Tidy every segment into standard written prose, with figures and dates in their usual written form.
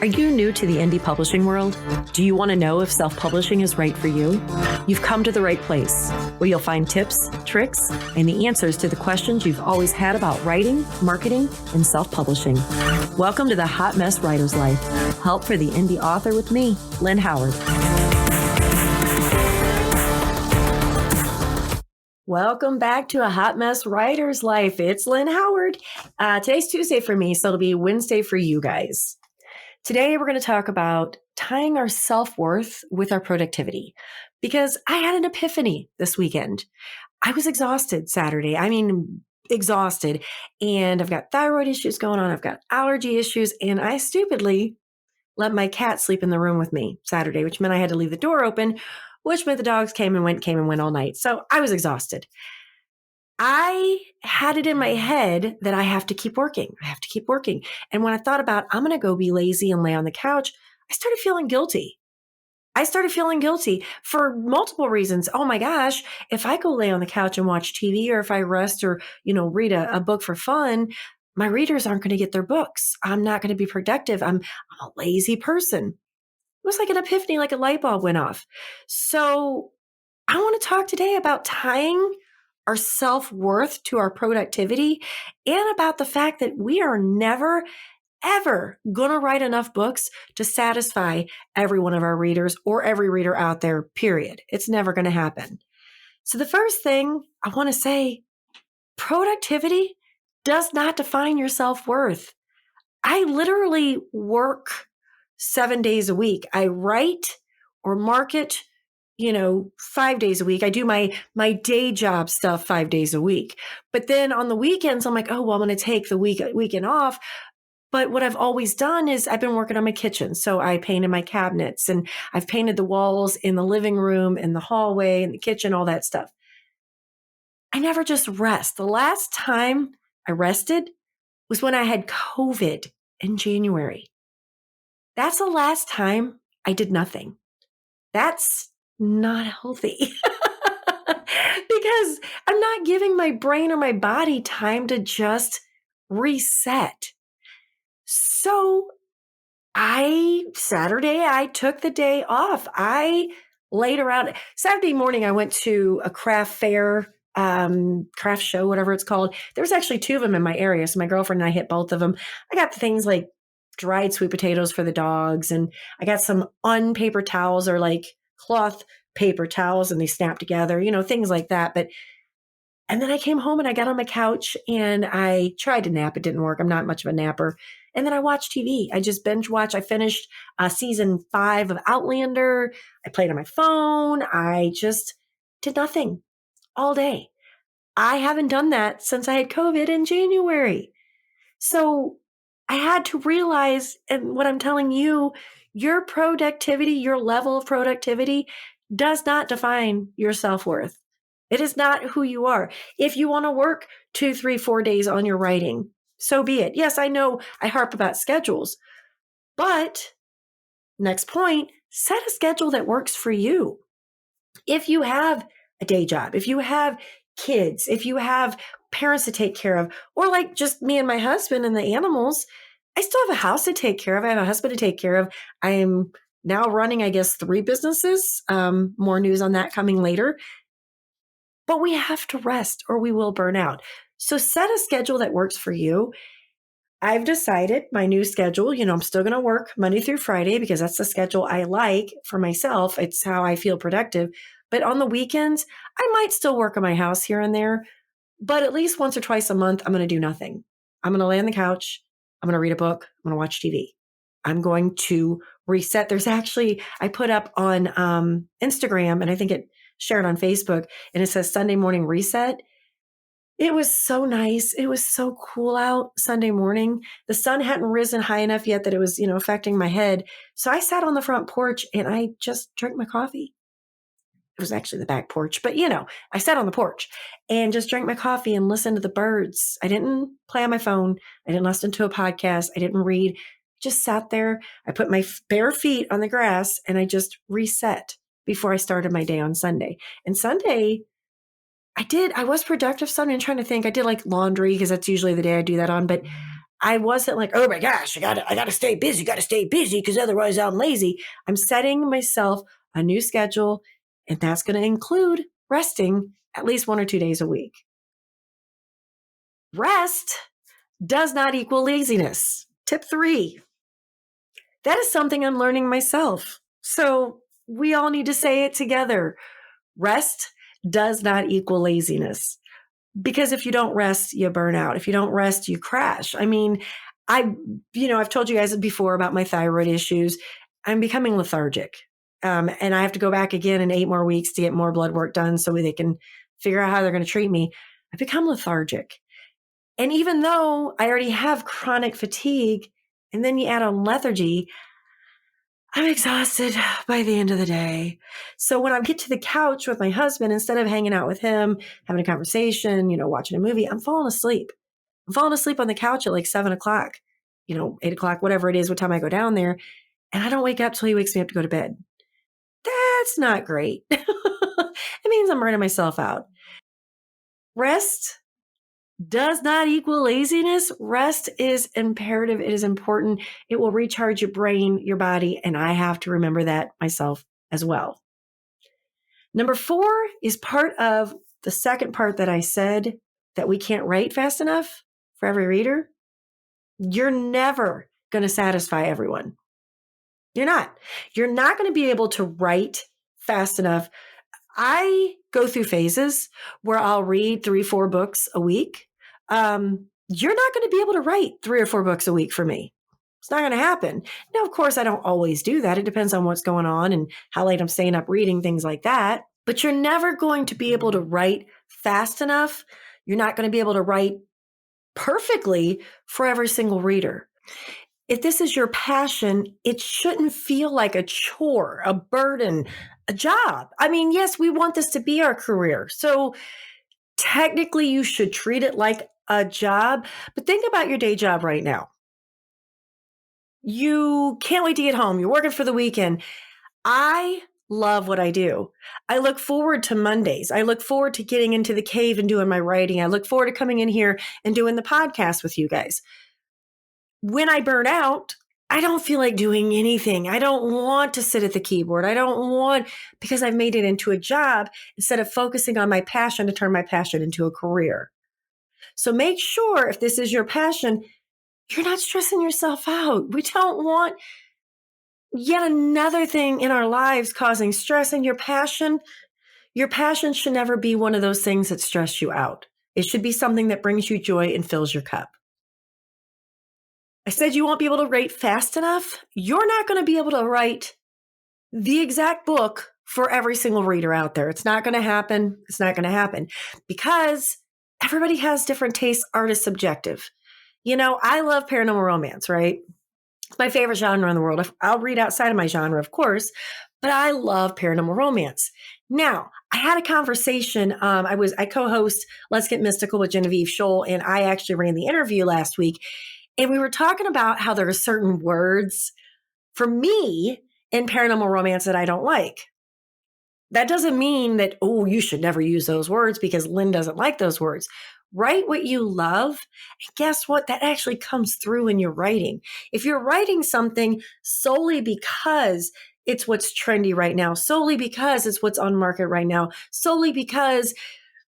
Are you new to the indie publishing world? Do you want to know if self-publishing is right for you? You've come to the right place, where you'll find tips, tricks, and the answers to the questions you've always had about writing, marketing, and self-publishing. Welcome to the Hot Mess Writer's Life. Help for the indie author with me, Lynn Howard. Welcome back to A Hot Mess Writer's Life. It's Lynn Howard. Today's Tuesday for me, so it'll be Wednesday for you guys. Today, we're going to talk about tying our self-worth with our productivity, because I had an epiphany this weekend. I was exhausted Saturday. Exhausted. And I've got thyroid issues going on. I've got allergy issues. And I stupidly let my cat sleep in the room with me Saturday, which meant I had to leave the door open, which meant the dogs came and went all night. So I was exhausted. I had it in my head that I have to keep working. And when I thought about, I'm going to go be lazy and lay on the couch, I started feeling guilty. For multiple reasons. Oh my gosh, if I go lay on the couch and watch TV, or if I rest or, read a book for fun, my readers aren't going to get their books. I'm not going to be productive. I'm a lazy person. It was like an epiphany, like a light bulb went off. So I want to talk today about tying our self-worth to our productivity, and about the fact that we are never, ever going to write enough books to satisfy every one of our readers or every reader out there, period. It's never going to happen. So the first thing I want to say, productivity does not define your self-worth. I literally work 7 days a week. I write or market 5 days a week. I do my day job stuff 5 days a week. But then on the weekends, I'm like, oh, well, I'm going to take the weekend off. But what I've always done is I've been working on my kitchen. So I painted my cabinets, and I've painted the walls in the living room and the hallway and the kitchen, all that stuff. I never just rest. The last time I rested was when I had COVID in January. That's the last time I did nothing. That's not healthy because I'm not giving my brain or my body time to just reset. So Saturday, I took the day off. I laid around. Saturday morning, I went to a craft fair, craft show, whatever it's called. There was actually 2 of them in my area. So my girlfriend and I hit both of them. I got the things like dried sweet potatoes for the dogs. And I got some unpaper towels, or like cloth paper towels, and they snap together, things like that. And then I came home and I got on my couch and I tried to nap. It didn't work. I'm not much of a napper. And then I watched TV. I just binge watched. I finished season 5 of Outlander. I played on my phone. I just did nothing all day. I haven't done that since I had COVID in January. So I had to realize, and what I'm telling you, your productivity, your level of productivity does not define your self-worth. It is not who you are. If you want to work 2, 3, 4 days on your writing, so be it. Yes, I know I harp about schedules, but next point, set a schedule that works for you. If you have a day job, if you have kids, if you have parents to take care of, or like just me and my husband and the animals, I still have a house to take care of. I have a husband to take care of. I am now running, 3 businesses. More news on that coming later. But we have to rest or we will burn out. So set a schedule that works for you. I've decided my new schedule, I'm still going to work Monday through Friday because that's the schedule I like for myself. It's how I feel productive. But on the weekends, I might still work on my house here and there. But at least once or twice a month, I'm going to do nothing. I'm going to lay on the couch. I'm going to read a book. I'm going to watch TV. I'm going to reset. I put up on Instagram, and I think it shared on Facebook, and it says Sunday morning reset. It was so nice. It was so cool out Sunday morning. The sun hadn't risen high enough yet that it was, affecting my head. So I sat on the front porch and I just drank my coffee. It was actually the back porch, but I sat on the porch and just drank my coffee and listened to the birds. I didn't play on my phone. I didn't listen to a podcast. I didn't read. Just sat there. I put my bare feet on the grass and I just reset before I started my day on Sunday. And Sunday, I was productive Sunday. I'm trying to think. I did like laundry because that's usually the day I do that on, but I wasn't like, oh my gosh, I gotta stay busy, because otherwise I'm lazy. I'm setting myself a new schedule, and that's going to include resting at least 1 or 2 days a week. Rest does not equal laziness. Tip 3. That is something I'm learning myself. So we all need to say it together. Rest does not equal laziness. Because if you don't rest, you burn out. If you don't rest, you crash. I mean, I've told you guys before about my thyroid issues. I'm becoming lethargic. And I have to go back again in 8 more weeks to get more blood work done so they can figure out how they're going to treat me. I become lethargic. And even though I already have chronic fatigue, and then you add on lethargy, I'm exhausted by the end of the day. So when I get to the couch with my husband, instead of hanging out with him, having a conversation, watching a movie, I'm falling asleep. I'm falling asleep on the couch at like 7 o'clock, 8 o'clock, whatever it is, what time I go down there. And I don't wake up till he wakes me up to go to bed. That's not great. It means I'm burning myself out. Rest does not equal laziness. Rest is imperative. It is important. It will recharge your brain, your body, and I have to remember that myself as well. Number 4 is part of the second part that I said, that we can't write fast enough for every reader. You're never going to satisfy everyone. You're not. You're not going to be able to write fast enough. I go through phases where I'll read 3-4 books a week. You're not going to be able to write 3 or 4 books a week for me. It's not going to happen. Now, of course, I don't always do that. It depends on what's going on and how late I'm staying up reading, things like that. But you're never going to be able to write fast enough. You're not going to be able to write perfectly for every single reader. If this is your passion, it shouldn't feel like a chore, a burden, a job. I mean, yes, we want this to be our career. So technically, you should treat it like a job. But think about your day job right now. You can't wait to get home. You're working for the weekend. I love what I do. I look forward to Mondays. I look forward to getting into the cave and doing my writing. I look forward to coming in here and doing the podcast with you guys. When I burn out, I don't feel like doing anything. I don't want to sit at the keyboard. Because I've made it into a job instead of focusing on my passion to turn my passion into a career. So make sure, if this is your passion, you're not stressing yourself out. We don't want yet another thing in our lives causing stress. And your passion should never be one of those things that stress you out. It should be something that brings you joy and fills your cup. I said you won't be able to write fast enough. You're not going to be able to write the exact book for every single reader out there. It's not going to happen. It's not going to happen because everybody has different tastes. Art is subjective. I love paranormal romance, right? It's my favorite genre in the world. I'll read outside of my genre, of course, but I love paranormal romance. Now, I had a conversation. I co-host Let's Get Mystical with Genevieve Scholl, and I actually ran the interview last week. And we were talking about how there are certain words for me in paranormal romance that I don't like. That doesn't mean that, you should never use those words because Lynn doesn't like those words. Write what you love. And guess what? That actually comes through in your writing. If you're writing something solely because it's what's trendy right now, solely because it's what's on market right now, solely because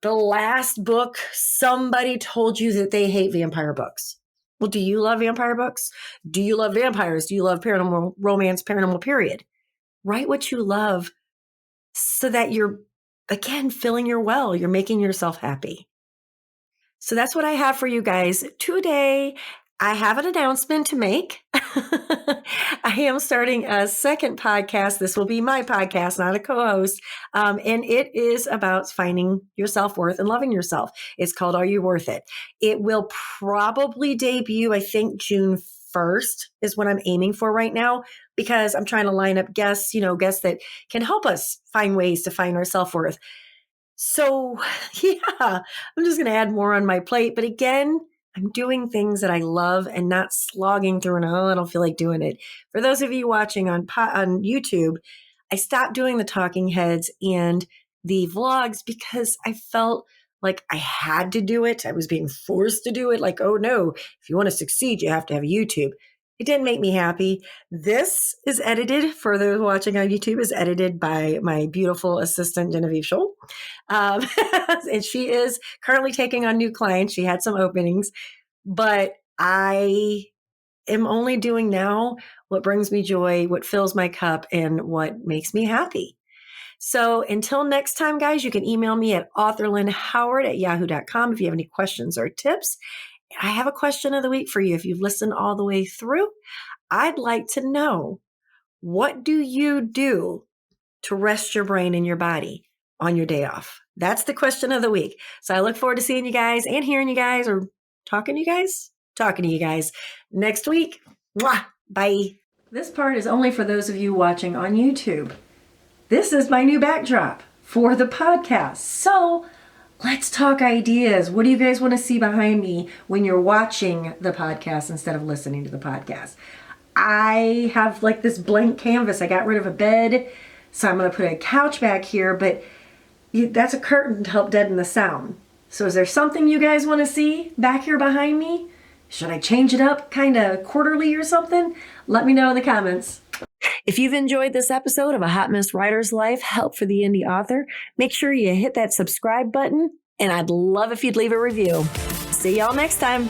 the last book, somebody told you that they hate vampire books. Well, do you love vampire books? Do you love vampires? Do you love paranormal romance, paranormal period? Write what you love so that you're, again, filling your well. You're making yourself happy. So that's what I have for you guys today. I have an announcement to make. I am starting a second podcast. This will be my podcast, not a co-host. And it is about finding your self-worth and loving yourself. It's called Are You Worth It? It will probably debut, I think, June 1st is what I'm aiming for right now, because I'm trying to line up guests that can help us find ways to find our self-worth. So yeah, I'm just going to add more on my plate. But again, I'm doing things that I love and not slogging through and, I don't feel like doing it. For those of you watching on YouTube, I stopped doing the talking heads and the vlogs because I felt like I had to do it. I was being forced to do it. Like, oh no, if you want to succeed, you have to have YouTube. It didn't make me happy. This is edited, for those watching on YouTube, is edited by my beautiful assistant, Genevieve Scholl. Um, and she is currently taking on new clients. She had some openings, but I am only doing now what brings me joy, what fills my cup, and what makes me happy. So until next time, guys, you can email me at authorlynhoward@yahoo.com if you have any questions or tips. I have a question of the week for you. If you've listened all the way through, I'd like to know, what do you do to rest your brain and your body on your day off? That's the question of the week. So I look forward to seeing you guys and hearing you guys, or talking to you guys next week. Mwah! Bye. This part is only for those of you watching on YouTube. This is my new backdrop for the podcast. So let's talk ideas. What do you guys want to see behind me when you're watching the podcast instead of listening to the podcast? I have like this blank canvas. I got rid of a bed, so I'm going to put a couch back here, but that's a curtain to help deaden the sound. So is there something you guys want to see back here behind me? Should I change it up kind of quarterly or something? Let me know in the comments. If you've enjoyed this episode of A Hot Mess Writer's Life, Help for the Indie Author, make sure you hit that subscribe button, and I'd love if you'd leave a review. See y'all next time.